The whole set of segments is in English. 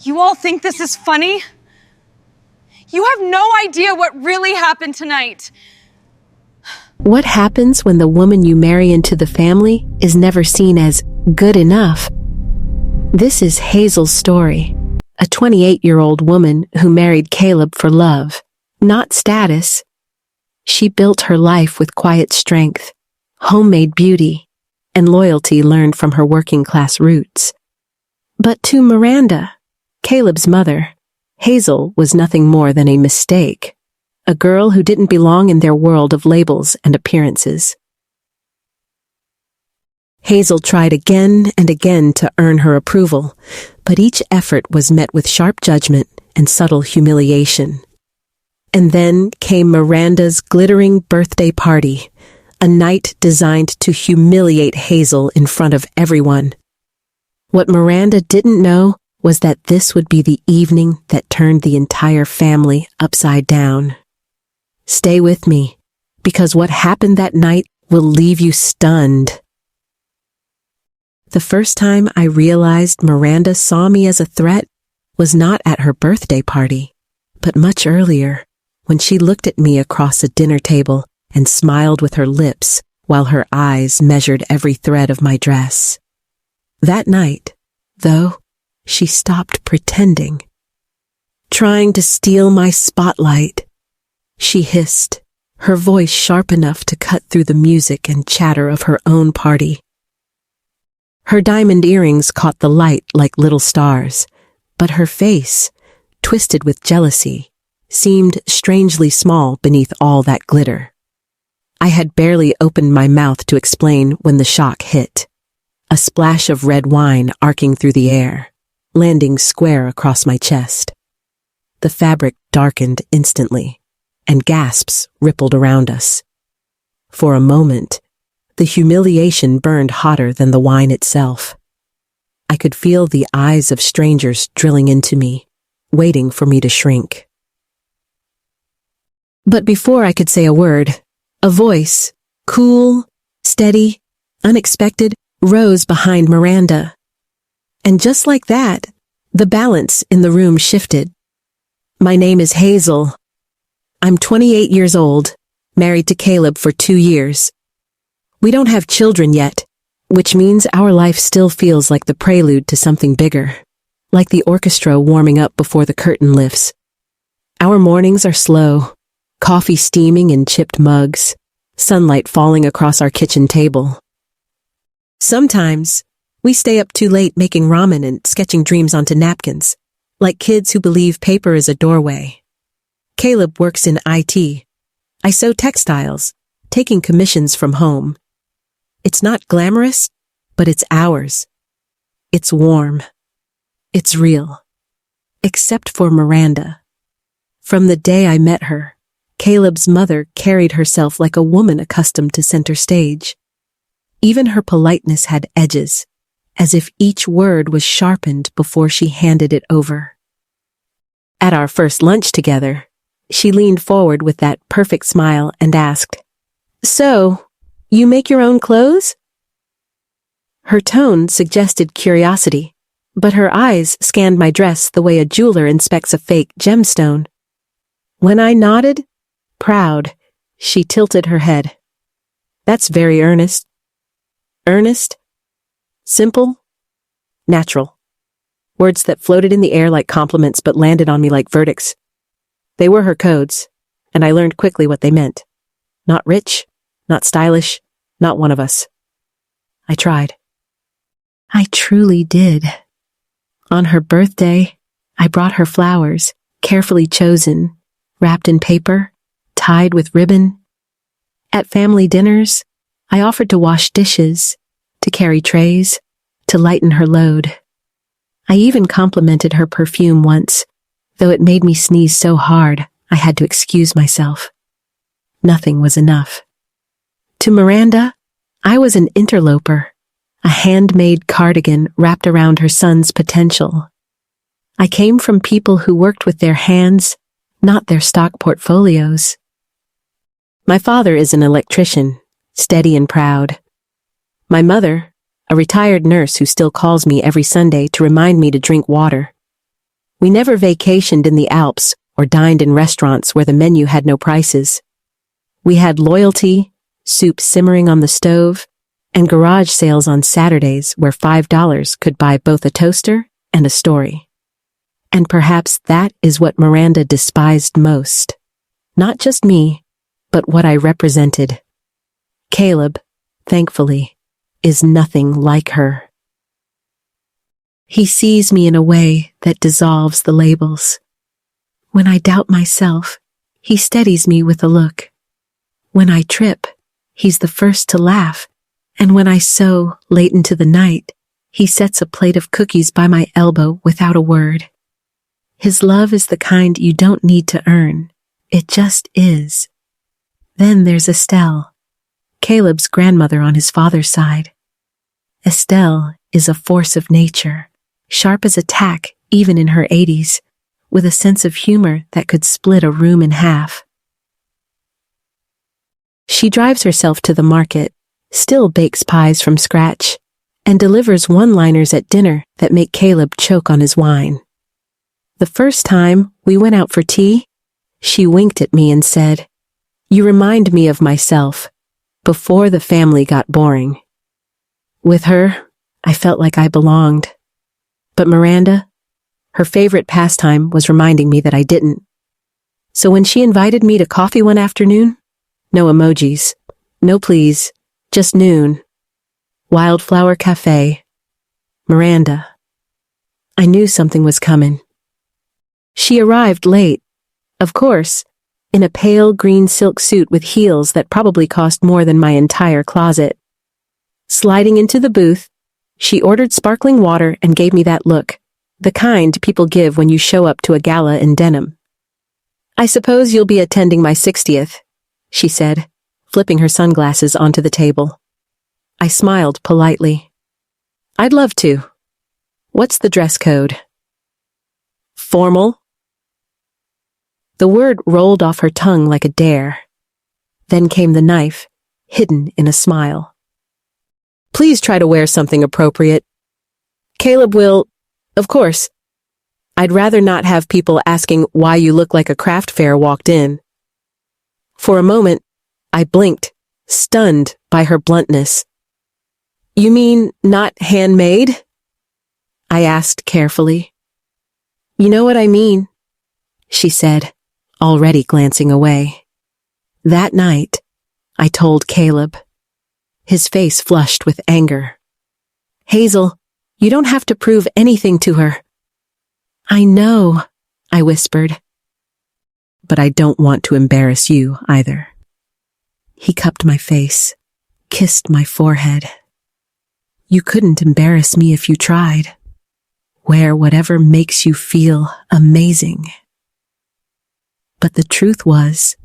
You all think this is funny? You have no idea what really happened tonight. What happens when the woman you marry into the family is never seen as good enough? This is Hazel's story, a 28-year-old woman who married Caleb for love, not status. She built her life with quiet strength, homemade beauty, and loyalty learned from her working-class roots. But to Miranda, Caleb's mother, Hazel was nothing more than a mistake, a girl who didn't belong in their world of labels and appearances. Hazel tried again and again to earn her approval, but each effort was met with sharp judgment and subtle humiliation. And then came Miranda's glittering birthday party, a night designed to humiliate Hazel in front of everyone. What Miranda didn't know was that this would be the evening that turned the entire family upside down. Stay with me, because what happened that night will leave you stunned. The first time I realized Miranda saw me as a threat was not at her birthday party, but much earlier, when she looked at me across a dinner table and smiled with her lips while her eyes measured every thread of my dress. That night, though, she stopped pretending. Trying to steal my spotlight, she hissed, her voice sharp enough to cut through the music and chatter of her own party. Her diamond earrings caught the light like little stars, but her face, twisted with jealousy, seemed strangely small beneath all that glitter. I had barely opened my mouth to explain when the shock hit. A splash of red wine arcing through the air, landing square across my chest. The fabric darkened instantly, and gasps rippled around us. For a moment, the humiliation burned hotter than the wine itself. I could feel the eyes of strangers drilling into me, waiting for me to shrink. But before I could say a word, a voice, cool, steady, unexpected, rose behind Miranda. And just like that, the balance in the room shifted. My name is Hazel. I'm 28 years old, married to Caleb for 2 years. We don't have children yet, which means our life still feels like the prelude to something bigger, like the orchestra warming up before the curtain lifts. Our mornings are slow, coffee steaming in chipped mugs, sunlight falling across our kitchen table. Sometimes, we stay up too late making ramen and sketching dreams onto napkins, like kids who believe paper is a doorway. Caleb works in IT. I sew textiles, taking commissions from home. It's not glamorous, but it's ours. It's warm. It's real. Except for Miranda. From the day I met her, Caleb's mother carried herself like a woman accustomed to center stage. Even her politeness had edges, as if each word was sharpened before she handed it over. At our first lunch together, she leaned forward with that perfect smile and asked, "So, you make your own clothes?" Her tone suggested curiosity, but her eyes scanned my dress the way a jeweler inspects a fake gemstone. When I nodded, proud, she tilted her head. "That's very earnest." Earnest, simple, natural. Words that floated in the air like compliments but landed on me like verdicts. They were her codes, and I learned quickly what they meant. Not rich, not stylish, not one of us. I tried. I truly did. On her birthday, I brought her flowers, carefully chosen, wrapped in paper, tied with ribbon. At family dinners, I offered to wash dishes, to carry trays, to lighten her load. I even complimented her perfume once, though it made me sneeze so hard I had to excuse myself. Nothing was enough. To Miranda, I was an interloper, a handmade cardigan wrapped around her son's potential. I came from people who worked with their hands, not their stock portfolios. My father is an electrician, steady and proud. My mother, a retired nurse who still calls me every Sunday to remind me to drink water. We never vacationed in the Alps or dined in restaurants where the menu had no prices. We had loyalty, soup simmering on the stove, and garage sales on Saturdays where $5 could buy both a toaster and a story. And perhaps that is what Miranda despised most. Not just me, but what I represented. Caleb, thankfully, is nothing like her. He sees me in a way that dissolves the labels. When I doubt myself, he steadies me with a look. When I trip, he's the first to laugh, and when I sew late into the night, he sets a plate of cookies by my elbow without a word. His love is the kind you don't need to earn. It just is. Then there's Estelle, Caleb's grandmother on his father's side. Estelle is a force of nature, sharp as a tack even in her 80s, with a sense of humor that could split a room in half. She drives herself to the market, still bakes pies from scratch, and delivers one-liners at dinner that make Caleb choke on his wine. The first time we went out for tea, she winked at me and said, "You remind me of myself, before the family got boring." With her, I felt like I belonged. But Miranda, her favorite pastime was reminding me that I didn't. So when she invited me to coffee one afternoon, no emojis, no please, just noon. Wildflower Cafe. Miranda. I knew something was coming. She arrived late, of course, in a pale green silk suit with heels that probably cost more than my entire closet. Sliding into the booth, she ordered sparkling water and gave me that look, the kind people give when you show up to a gala in denim. "I suppose you'll be attending my 60th, she said, flipping her sunglasses onto the table. I smiled politely. "I'd love to. What's the dress code?" "Formal?" The word rolled off her tongue like a dare. Then came the knife, hidden in a smile. "Please try to wear something appropriate. Caleb will, of course. I'd rather not have people asking why you look like a craft fair walked in." For a moment, I blinked, stunned by her bluntness. "You mean not handmade?" I asked carefully. "You know what I mean," she said, already glancing away. That night, I told Caleb. His face flushed with anger. "Hazel, you don't have to prove anything to her." "I know," I whispered. "But I don't want to embarrass you either." He cupped my face, kissed my forehead. "You couldn't embarrass me if you tried. Wear whatever makes you feel amazing." But the truth was,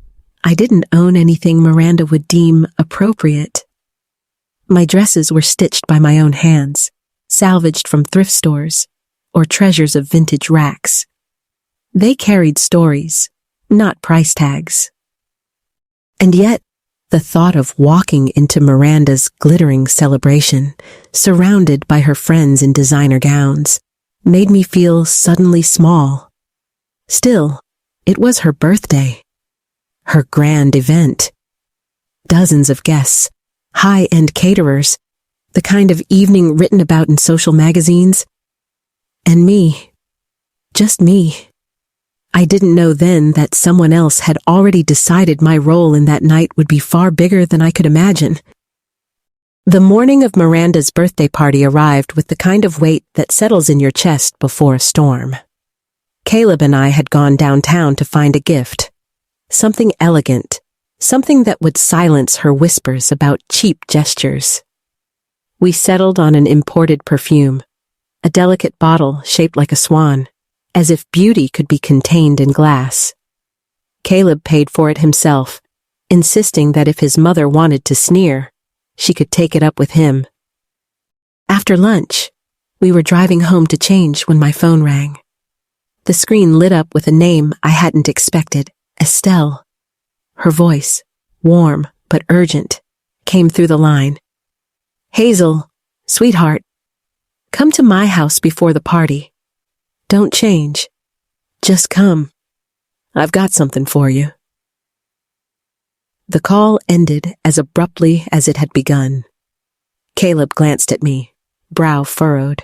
I didn't own anything Miranda would deem appropriate. My dresses were stitched by my own hands, salvaged from thrift stores, or treasures of vintage racks. They carried stories, not price tags. And yet, the thought of walking into Miranda's glittering celebration, surrounded by her friends in designer gowns, made me feel suddenly small. Still, it was her birthday. Her grand event. Dozens of guests, high-end caterers, the kind of evening written about in social magazines. And me. Just me. I didn't know then that someone else had already decided my role in that night would be far bigger than I could imagine. The morning of Miranda's birthday party arrived with the kind of weight that settles in your chest before a storm. Caleb and I had gone downtown to find a gift. Something elegant, something that would silence her whispers about cheap gestures. We settled on an imported perfume, a delicate bottle shaped like a swan, as if beauty could be contained in glass. Caleb paid for it himself, insisting that if his mother wanted to sneer, she could take it up with him. After lunch, we were driving home to change when my phone rang. The screen lit up with a name I hadn't expected, Estelle. Her voice, warm but urgent, came through the line. "Hazel, sweetheart, come to my house before the party. Don't change. Just come. I've got something for you. The call ended as abruptly as it had begun. Caleb glanced at me, brow furrowed.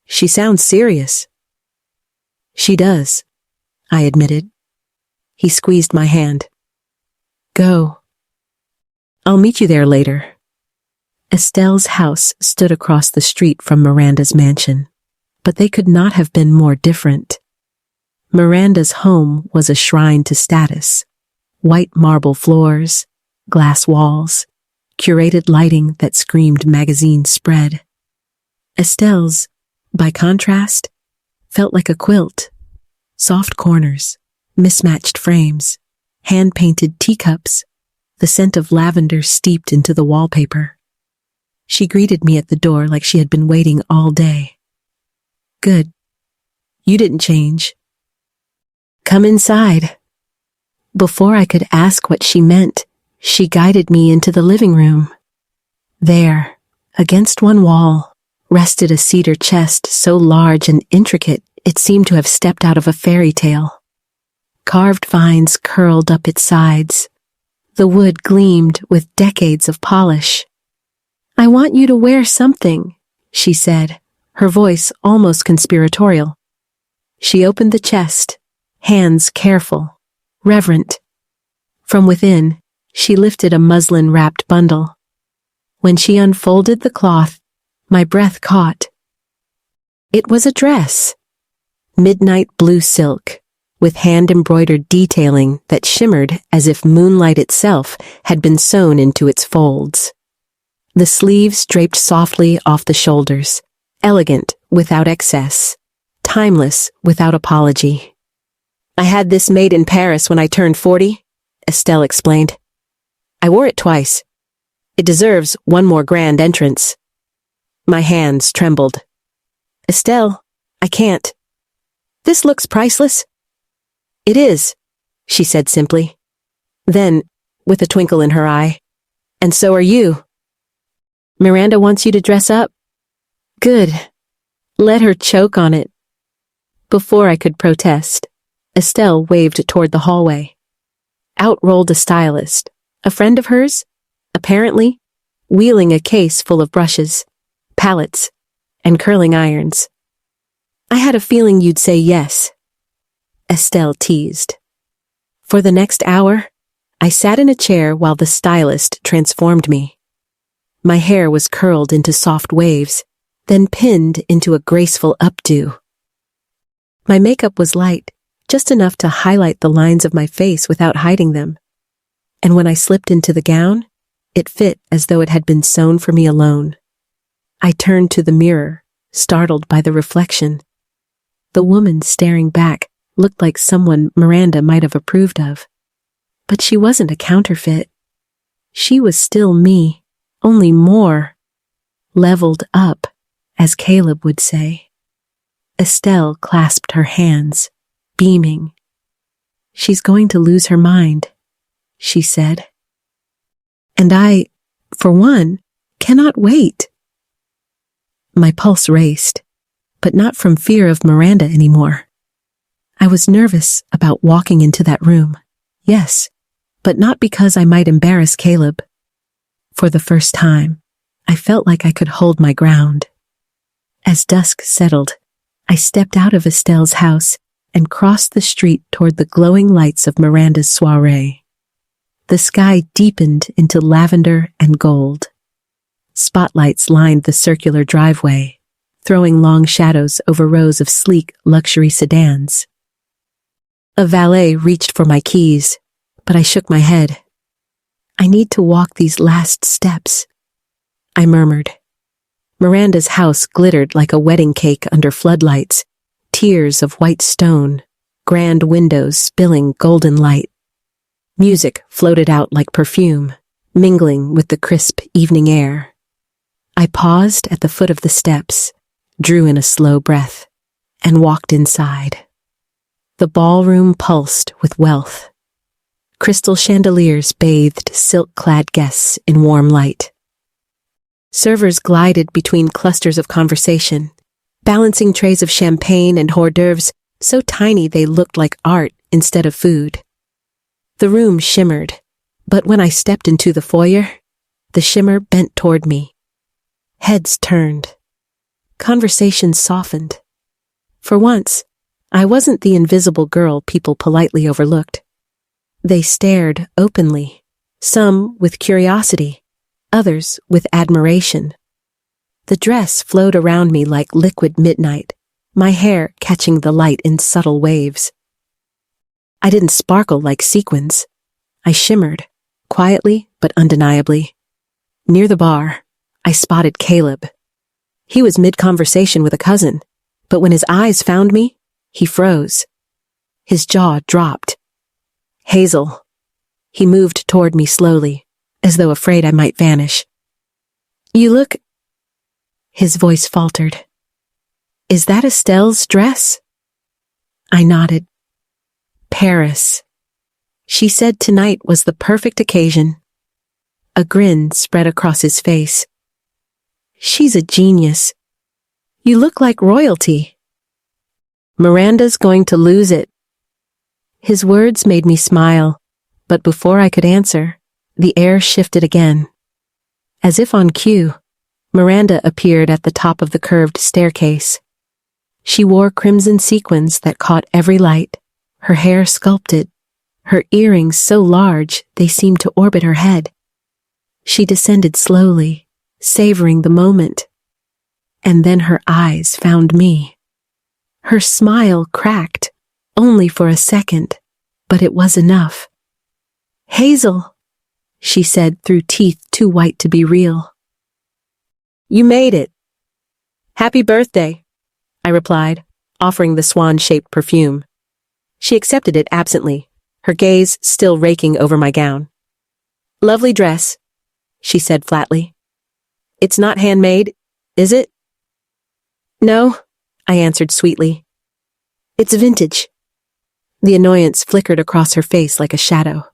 She sounds serious. She does, I admitted. He squeezed my hand. Go. I'll meet you there later. Estelle's house stood across the street from Miranda's mansion, but they could not have been more different. Miranda's home was a shrine to status. White marble floors, glass walls, curated lighting that screamed magazine spread. Estelle's, by contrast, felt like a quilt. Soft corners, mismatched frames, hand-painted teacups, the scent of lavender steeped into the wallpaper. She greeted me at the door like she had been waiting all day. Good. You didn't change. Come inside. Before I could ask what she meant, she guided me into the living room. There, against one wall, rested a cedar chest so large and intricate it seemed to have stepped out of a fairy tale. Carved vines curled up its sides. The wood gleamed with decades of polish. I want you to wear something, she said, her voice almost conspiratorial. She opened the chest, hands careful, reverent. From within, she lifted a muslin-wrapped bundle. When she unfolded the cloth, my breath caught. It was a dress. Midnight blue silk, with hand-embroidered detailing that shimmered as if moonlight itself had been sewn into its folds. The sleeves draped softly off the shoulders, elegant without excess, timeless without apology. I had this made in Paris when I turned 40, Estelle explained. I wore it twice. It deserves one more grand entrance. My hands trembled. Estelle, I can't. This looks priceless. It is, she said simply. Then, with a twinkle in her eye, and so are you. Miranda wants you to dress up? Good. Let her choke on it. Before I could protest, Estelle waved toward the hallway. Out rolled a stylist, a friend of hers, apparently, wheeling a case full of brushes, palettes, and curling irons. I had a feeling you'd say yes, Estelle teased. For the next hour, I sat in a chair while the stylist transformed me. My hair was curled into soft waves, then pinned into a graceful updo. My makeup was light, just enough to highlight the lines of my face without hiding them. And when I slipped into the gown, it fit as though it had been sewn for me alone. I turned to the mirror, startled by the reflection. The woman staring back looked like someone Miranda might have approved of. But she wasn't a counterfeit. She was still me, only more. Leveled up, as Caleb would say. Estelle clasped her hands, beaming. She's going to lose her mind, she said. And I, for one, cannot wait. My pulse raced, but not from fear of Miranda anymore. I was nervous about walking into that room, yes, but not because I might embarrass Caleb. For the first time, I felt like I could hold my ground. As dusk settled, I stepped out of Estelle's house and crossed the street toward the glowing lights of Miranda's soiree. The sky deepened into lavender and gold. Spotlights lined the circular driveway, throwing long shadows over rows of sleek luxury sedans. A valet reached for my keys, but I shook my head. I need to walk these last steps, I murmured. Miranda's house glittered like a wedding cake under floodlights, tiers of white stone, grand windows spilling golden light. Music floated out like perfume, mingling with the crisp evening air. I paused at the foot of the steps, drew in a slow breath, and walked inside. The ballroom pulsed with wealth. Crystal chandeliers bathed silk-clad guests in warm light. Servers glided between clusters of conversation, balancing trays of champagne and hors d'oeuvres so tiny they looked like art instead of food. The room shimmered, but when I stepped into the foyer, the shimmer bent toward me. Heads turned. Conversations softened. For once, I wasn't the invisible girl people politely overlooked. They stared openly, some with curiosity, others with admiration. The dress flowed around me like liquid midnight, my hair catching the light in subtle waves. I didn't sparkle like sequins. I shimmered, quietly but undeniably. Near the bar, I spotted Caleb. He was mid-conversation with a cousin, but when his eyes found me, he froze. His jaw dropped. Hazel. He moved toward me slowly, as though afraid I might vanish. You look... His voice faltered. Is that Estelle's dress? I nodded. Paris. She said tonight was the perfect occasion. A grin spread across his face. She's a genius. You look like royalty. Miranda's going to lose it. His words made me smile, but before I could answer, the air shifted again. As if on cue, Miranda appeared at the top of the curved staircase. She wore crimson sequins that caught every light, her hair sculpted, her earrings so large they seemed to orbit her head. She descended slowly, savoring the moment. And then her eyes found me. Her smile cracked, only for a second, but it was enough. Hazel, she said through teeth too white to be real. You made it. Happy birthday, I replied, offering the swan-shaped perfume. She accepted it absently, her gaze still raking over my gown. Lovely dress, she said flatly. It's not handmade, is it? No, I answered sweetly. It's vintage. The annoyance flickered across her face like a shadow.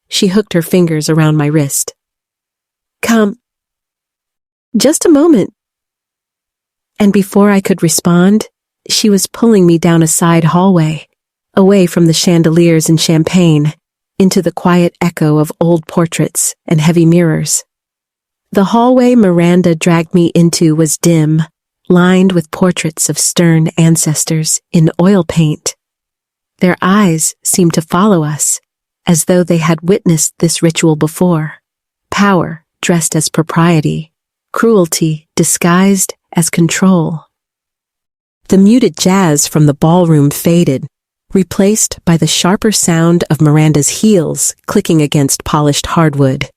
She hooked her fingers around my wrist. Come. Just a moment. And before I could respond, she was pulling me down a side hallway, away from the chandeliers and champagne, into the quiet echo of old portraits and heavy mirrors. The hallway Miranda dragged me into was dim, lined with portraits of stern ancestors in oil paint. Their eyes seemed to follow us, as though they had witnessed this ritual before. Power dressed as propriety, cruelty disguised as control. The muted jazz from the ballroom faded, replaced by the sharper sound of Miranda's heels clicking against polished hardwood.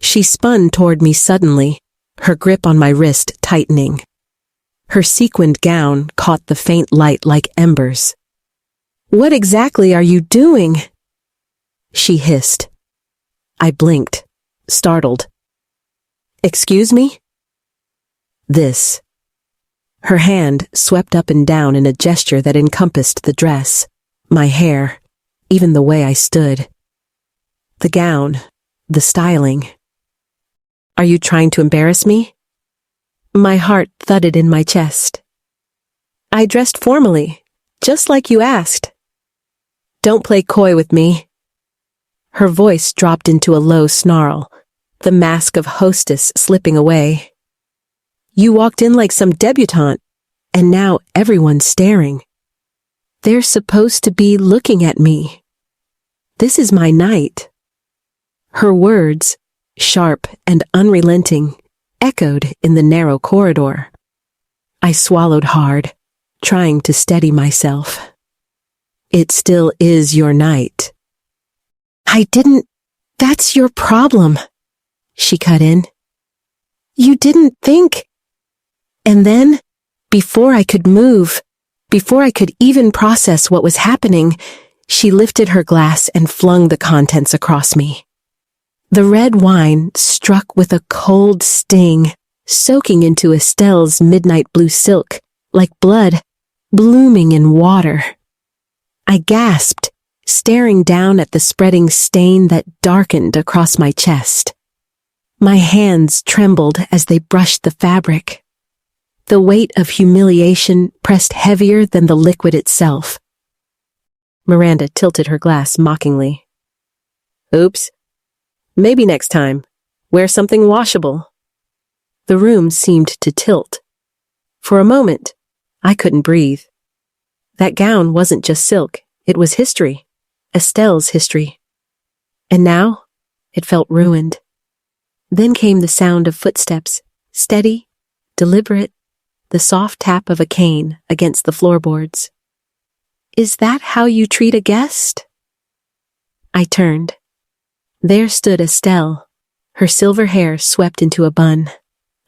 She spun toward me suddenly, her grip on my wrist tightening. Her sequined gown caught the faint light like embers. What exactly are you doing? She hissed. I blinked, startled. Excuse me? This. Her hand swept up and down in a gesture that encompassed the dress, my hair, even the way I stood. The gown, the styling. Are you trying to embarrass me? My heart thudded in my chest. I dressed formally, just like you asked. Don't play coy with me. Her voice dropped into a low snarl, the mask of hostess slipping away. You walked in like some debutante, and now everyone's staring. They're supposed to be looking at me. This is my night. Her words, sharp and unrelenting, echoed in the narrow corridor. I swallowed hard, trying to steady myself. It still is your night. That's your problem, she cut in. You didn't think. And then, before I could move, before I could even process what was happening, she lifted her glass and flung the contents across me. The red wine struck with a cold sting, soaking into Estelle's midnight blue silk, like blood, blooming in water. I gasped, staring down at the spreading stain that darkened across my chest. My hands trembled as they brushed the fabric. The weight of humiliation pressed heavier than the liquid itself. Miranda tilted her glass mockingly. Oops. Maybe next time. Wear something washable. The room seemed to tilt. For a moment, I couldn't breathe. That gown wasn't just silk, it was history. Estelle's history. And now, it felt ruined. Then came the sound of footsteps, steady, deliberate, the soft tap of a cane against the floorboards. Is that how you treat a guest? I turned. There stood Estelle, her silver hair swept into a bun,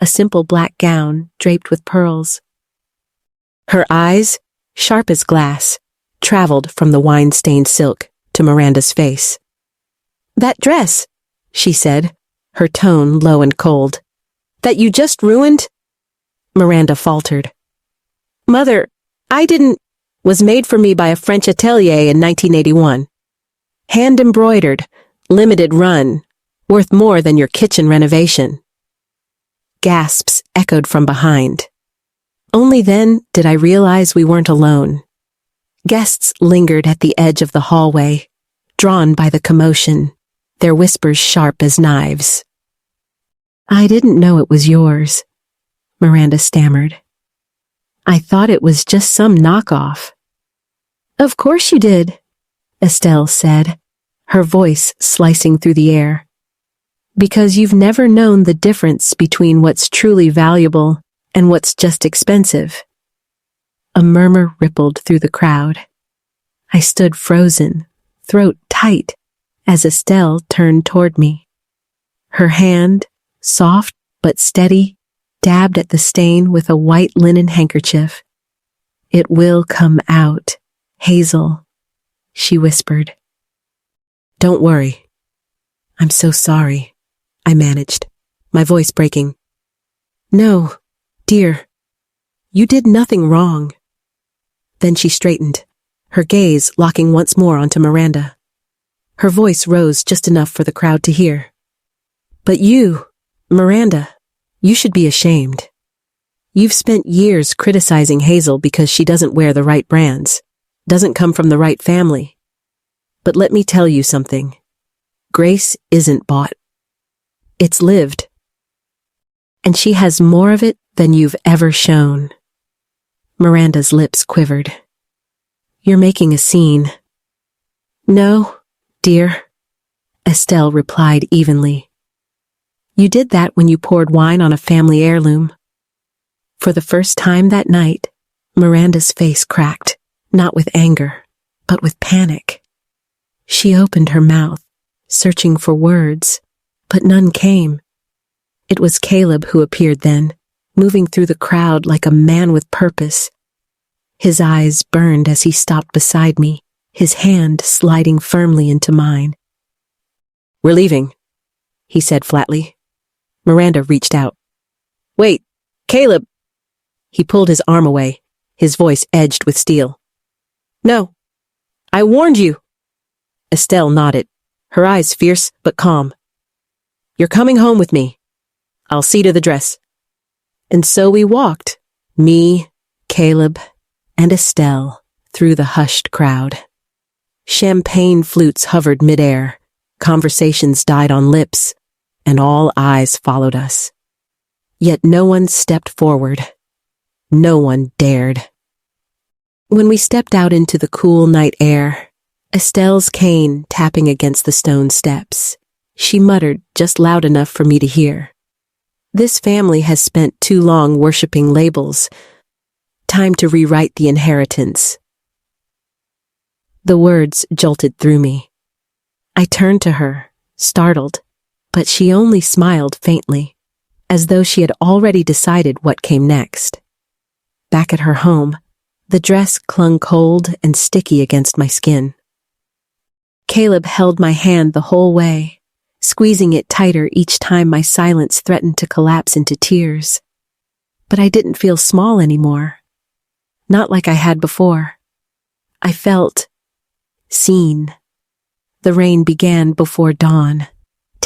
a simple black gown draped with pearls. Her eyes, sharp as glass, traveled from the wine-stained silk to Miranda's face. That dress, she said, her tone low and cold. That you just ruined? Miranda faltered. Mother, I didn't... Was made for me by a French atelier in 1981. Hand-embroidered, limited run, worth more than your kitchen renovation. Gasps echoed from behind. Only then did I realize we weren't alone. Guests lingered at the edge of the hallway, drawn by the commotion, their whispers sharp as knives. I didn't know it was yours, Miranda stammered. I thought it was just some knockoff. Of course you did, Estelle said, her voice slicing through the air. Because you've never known the difference between what's truly valuable and what's just expensive. A murmur rippled through the crowd. I stood frozen, throat tight, as Estelle turned toward me. Her hand, soft but steady, dabbed at the stain with a white linen handkerchief. It will come out, Hazel, she whispered. Don't worry. I'm so sorry, I managed, my voice breaking. No, dear, you did nothing wrong. Then she straightened, her gaze locking once more onto Miranda. Her voice rose just enough for the crowd to hear. But you, Miranda, you should be ashamed. You've spent years criticizing Hazel because she doesn't wear the right brands, doesn't come from the right family. But let me tell you something. Grace isn't bought. It's lived. And she has more of it than you've ever shown. Miranda's lips quivered. You're making a scene. No, dear, Estelle replied evenly. You did that when you poured wine on a family heirloom. For the first time that night, Miranda's face cracked, not with anger, but with panic. She opened her mouth, searching for words, but none came. It was Caleb who appeared then, moving through the crowd like a man with purpose. His eyes burned as he stopped beside me, his hand sliding firmly into mine. We're leaving, he said flatly. Miranda reached out. Wait, Caleb! He pulled his arm away, his voice edged with steel. No, I warned you. Estelle nodded, her eyes fierce but calm. You're coming home with me. I'll see to the dress. And so we walked, me, Caleb, and Estelle, through the hushed crowd. Champagne flutes hovered midair, conversations died on lips, and all eyes followed us. Yet no one stepped forward. No one dared. When we stepped out into the cool night air, Estelle's cane tapping against the stone steps, she muttered just loud enough for me to hear. This family has spent too long worshipping labels. Time to rewrite the inheritance. The words jolted through me. I turned to her, startled, but she only smiled faintly, as though she had already decided what came next. Back at her home, the dress clung cold and sticky against my skin. Caleb held my hand the whole way, squeezing it tighter each time my silence threatened to collapse into tears. But I didn't feel small anymore. Not like I had before. I felt seen. The rain began before dawn,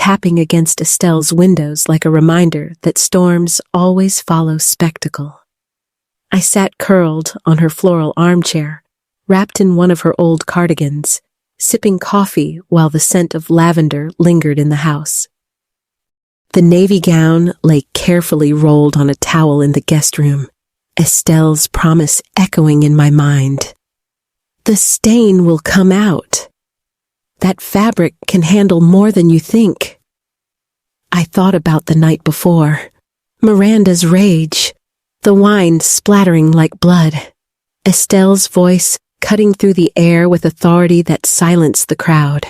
tapping against Estelle's windows like a reminder that storms always follow spectacle. I sat curled on her floral armchair, wrapped in one of her old cardigans, sipping coffee while the scent of lavender lingered in the house. The navy gown lay carefully rolled on a towel in the guest room, Estelle's promise echoing in my mind. The stain will come out. That fabric can handle more than you think. I thought about the night before, Miranda's rage, the wine splattering like blood, Estelle's voice cutting through the air with authority that silenced the crowd.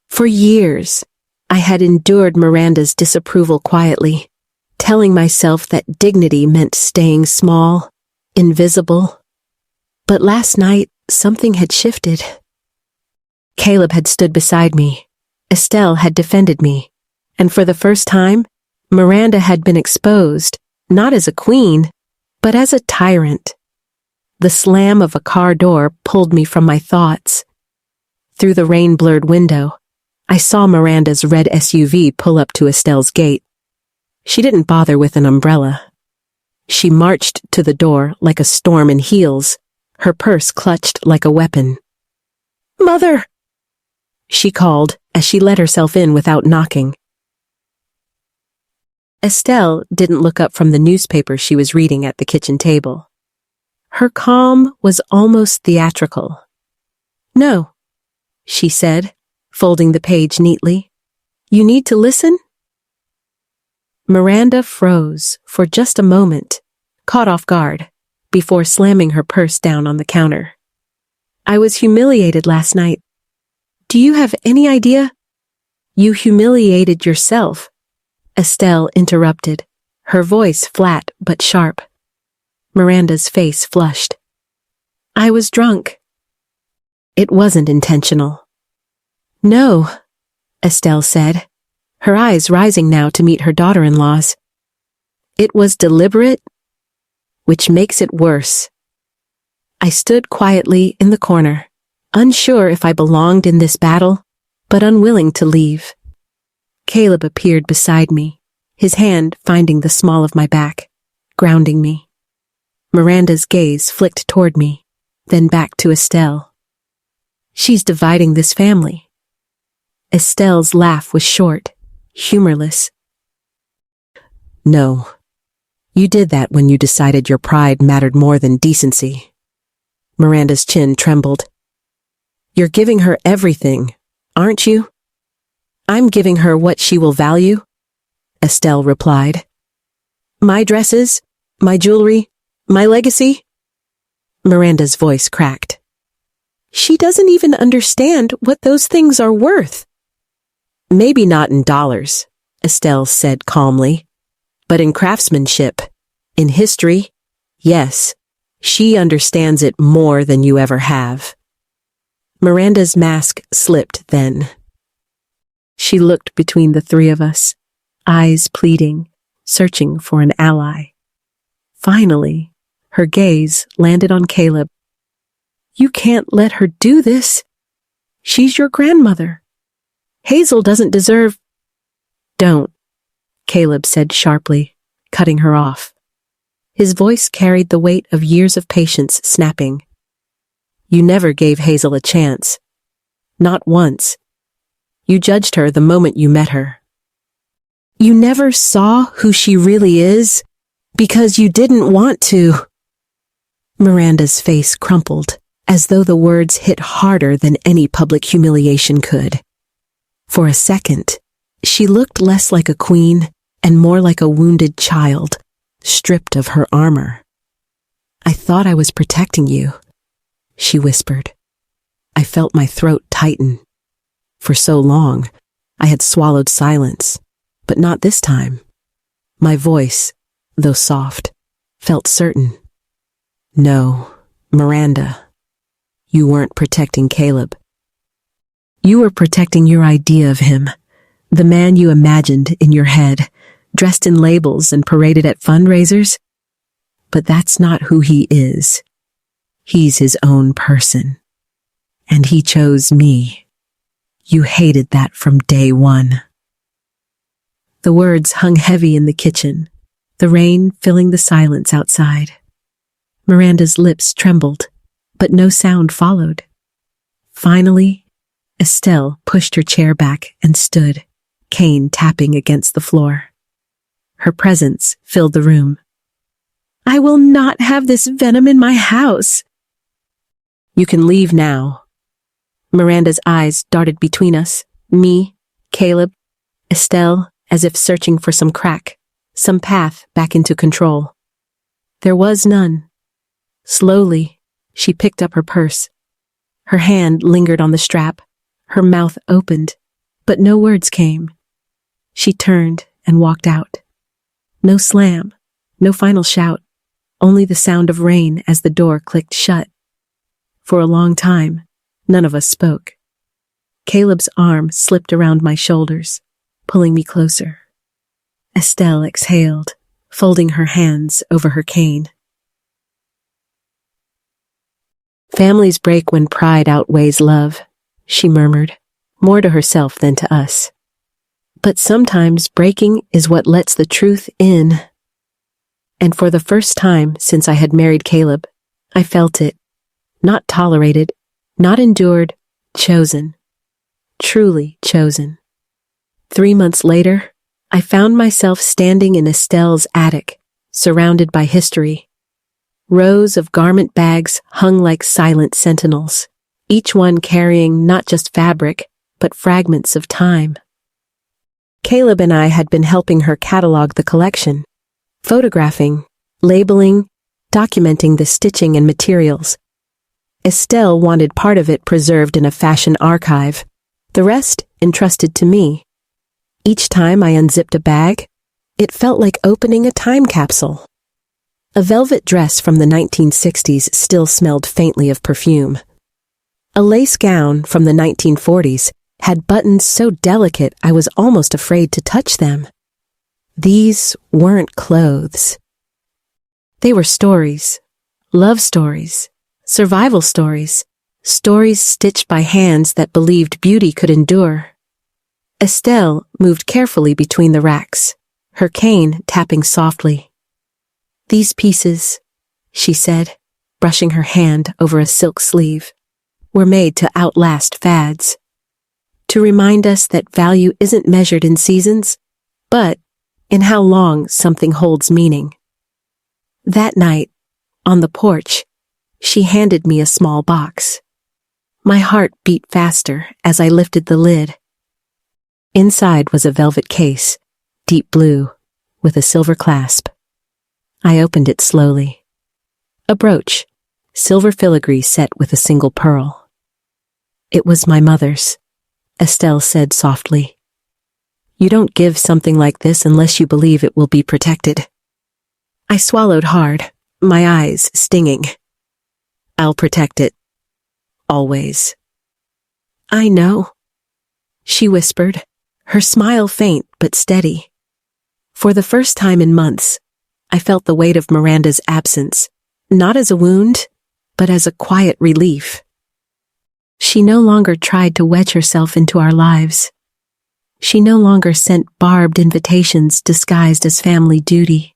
For years, I had endured Miranda's disapproval quietly, telling myself that dignity meant staying small, invisible. But last night, something had shifted. Caleb had stood beside me. Estelle had defended me. And for the first time, Miranda had been exposed, not as a queen, but as a tyrant. The slam of a car door pulled me from my thoughts. Through the rain-blurred window, I saw Miranda's red SUV pull up to Estelle's gate. She didn't bother with an umbrella. She marched to the door like a storm in heels, her purse clutched like a weapon. "Mother!" she called as she let herself in without knocking. Estelle didn't look up from the newspaper she was reading at the kitchen table. Her calm was almost theatrical. "No," she said, folding the page neatly. "You need to listen?" Miranda froze for just a moment, caught off guard, before slamming her purse down on the counter. "I was humiliated last night. Do you have any idea?" "You humiliated yourself," Estelle interrupted, her voice flat but sharp. Miranda's face flushed. "I was drunk." "It wasn't intentional." "No," Estelle said, her eyes rising now to meet her daughter-in-law's. "It was deliberate, which makes it worse." I stood quietly in the corner, unsure if I belonged in this battle, but unwilling to leave. Caleb appeared beside me, his hand finding the small of my back, grounding me. Miranda's gaze flicked toward me, then back to Estelle. "She's dividing this family." Estelle's laugh was short, humorless. "No, you did that when you decided your pride mattered more than decency." Miranda's chin trembled. "You're giving her everything, aren't you?" "I'm giving her what she will value," Estelle replied. "My dresses, my jewelry, my legacy?" Miranda's voice cracked. "She doesn't even understand what those things are worth." "Maybe not in dollars," Estelle said calmly, "but in craftsmanship, in history, yes, she understands it more than you ever have." Miranda's mask slipped then. She looked between the three of us, eyes pleading, searching for an ally. Finally, her gaze landed on Caleb. "You can't let her do this. She's your grandmother. Hazel doesn't deserve—" "Don't," Caleb said sharply, cutting her off. His voice carried the weight of years of patience snapping. "You never gave Hazel a chance. Not once. You judged her the moment you met her. You never saw who she really is because you didn't want to." Miranda's face crumpled, as though the words hit harder than any public humiliation could. For a second, she looked less like a queen and more like a wounded child, stripped of her armor. "I thought I was protecting you," she whispered. I felt my throat tighten. For so long, I had swallowed silence, but not this time. My voice, though soft, felt certain. "No, Miranda, you weren't protecting Caleb. You were protecting your idea of him, the man you imagined in your head, dressed in labels and paraded at fundraisers. But that's not who he is. He's his own person. And he chose me. You hated that from day one." The words hung heavy in the kitchen, the rain filling the silence outside. Miranda's lips trembled, but no sound followed. Finally, Estelle pushed her chair back and stood, cane tapping against the floor. Her presence filled the room. "I will not have this venom in my house." "You can leave now." Miranda's eyes darted between us, me, Caleb, Estelle, as if searching for some crack, some path back into control. There was none. Slowly, she picked up her purse. Her hand lingered on the strap. Her mouth opened, but no words came. She turned and walked out. No slam, no final shout, only the sound of rain as the door clicked shut. For a long time, none of us spoke. Caleb's arm slipped around my shoulders, pulling me closer. Estelle exhaled, folding her hands over her cane. "Families break when pride outweighs love," she murmured, more to herself than to us. "But sometimes breaking is what lets the truth in." And for the first time since I had married Caleb, I felt it. Not tolerated, not endured, chosen. Truly chosen. 3 months later, I found myself standing in Estelle's attic, surrounded by history. Rows of garment bags hung like silent sentinels, each one carrying not just fabric, but fragments of time. Caleb and I had been helping her catalog the collection, photographing, labeling, documenting the stitching and materials. Estelle wanted part of it preserved in a fashion archive, the rest entrusted to me. Each time I unzipped a bag, it felt like opening a time capsule. A velvet dress from the 1960s still smelled faintly of perfume. A lace gown from the 1940s had buttons so delicate I was almost afraid to touch them. These weren't clothes. They were stories, love stories, survival stories, stories stitched by hands that believed beauty could endure. Estelle moved carefully between the racks, her cane tapping softly. "These pieces," she said, brushing her hand over a silk sleeve, "were made to outlast fads. To remind us that value isn't measured in seasons, but in how long something holds meaning." That night, on the porch, she handed me a small box. My heart beat faster as I lifted the lid. Inside was a velvet case, deep blue, with a silver clasp. I opened it slowly. A brooch, silver filigree set with a single pearl. "It was my mother's," Estelle said softly. "You don't give something like this unless you believe it will be protected." I swallowed hard, my eyes stinging. "I'll protect it. Always." "I know," she whispered, her smile faint but steady. For the first time in months, I felt the weight of Miranda's absence, not as a wound, but as a quiet relief. She no longer tried to wedge herself into our lives. She no longer sent barbed invitations disguised as family duty.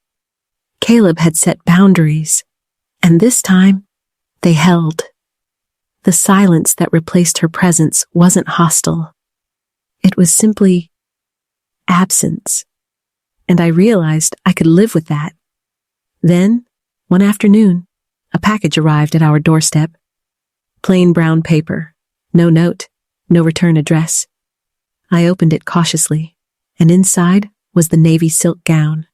Caleb had set boundaries, and this time, they held. The silence that replaced her presence wasn't hostile. It was simply absence, and I realized I could live with that. Then, one afternoon, a package arrived at our doorstep. Plain brown paper, no note, no return address. I opened it cautiously, and inside was the navy silk gown,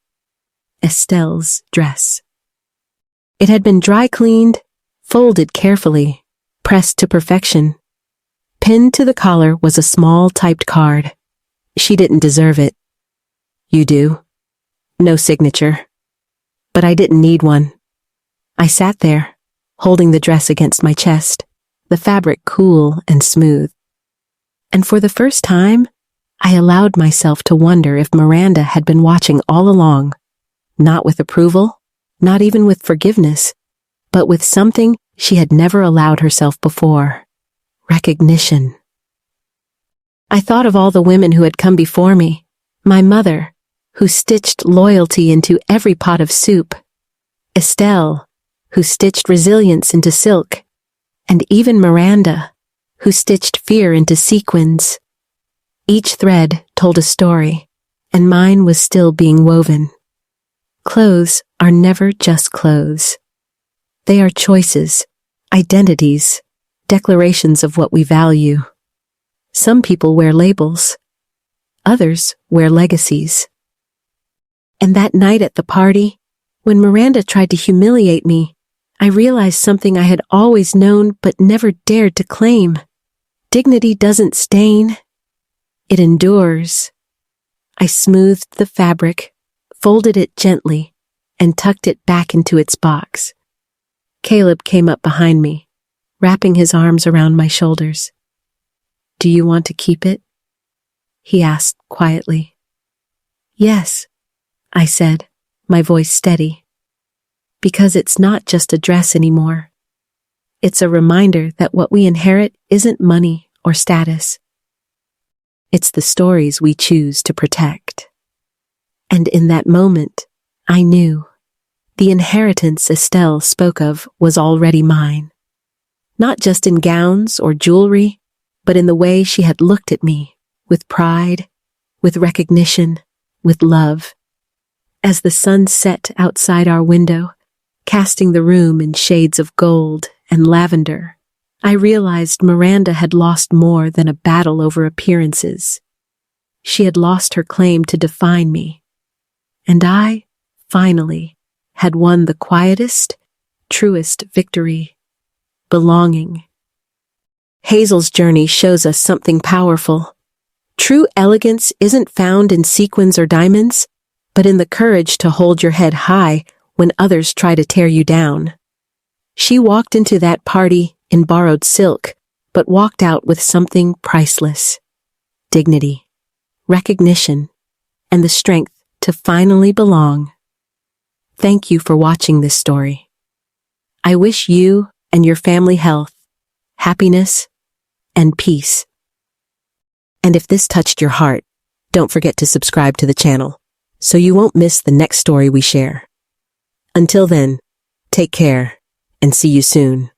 Estelle's dress. It had been dry cleaned, folded carefully, pressed to perfection. Pinned to the collar was a small typed card. She didn't deserve it. "You do." No signature. But I didn't need one. I sat there, holding the dress against my chest, the fabric cool and smooth. And for the first time, I allowed myself to wonder if Miranda had been watching all along, not with approval, not even with forgiveness, but with something she had never allowed herself before: recognition. I thought of all the women who had come before me, my mother, who stitched loyalty into every pot of soup, Estelle, who stitched resilience into silk, and even Miranda, who stitched fear into sequins. Each thread told a story, and mine was still being woven. Clothes are never just clothes. They are choices, identities, declarations of what we value. Some people wear labels. Others wear legacies. And that night at the party, when Miranda tried to humiliate me, I realized something I had always known but never dared to claim. Dignity doesn't stain. It endures. I smoothed the fabric, folded it gently, and tucked it back into its box. Caleb came up behind me, wrapping his arms around my shoulders. "Do you want to keep it?" he asked quietly. "Yes," I said, my voice steady. "Because it's not just a dress anymore. It's a reminder that what we inherit isn't money or status. It's the stories we choose to protect." And in that moment, I knew the inheritance Estelle spoke of was already mine. Not just in gowns or jewelry, but in the way she had looked at me, with pride, with recognition, with love. As the sun set outside our window, casting the room in shades of gold and lavender, I realized Miranda had lost more than a battle over appearances. She had lost her claim to define me. And I, finally, had won the quietest, truest victory: belonging. Hazel's journey shows us something powerful. True elegance isn't found in sequins or diamonds, but in the courage to hold your head high when others try to tear you down. She walked into that party in borrowed silk, but walked out with something priceless: dignity, recognition, and the strength to finally belong. Thank you for watching this story. I wish you and your family health, happiness, and peace. And if this touched your heart, don't forget to subscribe to the channel so you won't miss the next story we share. Until then, take care and see you soon.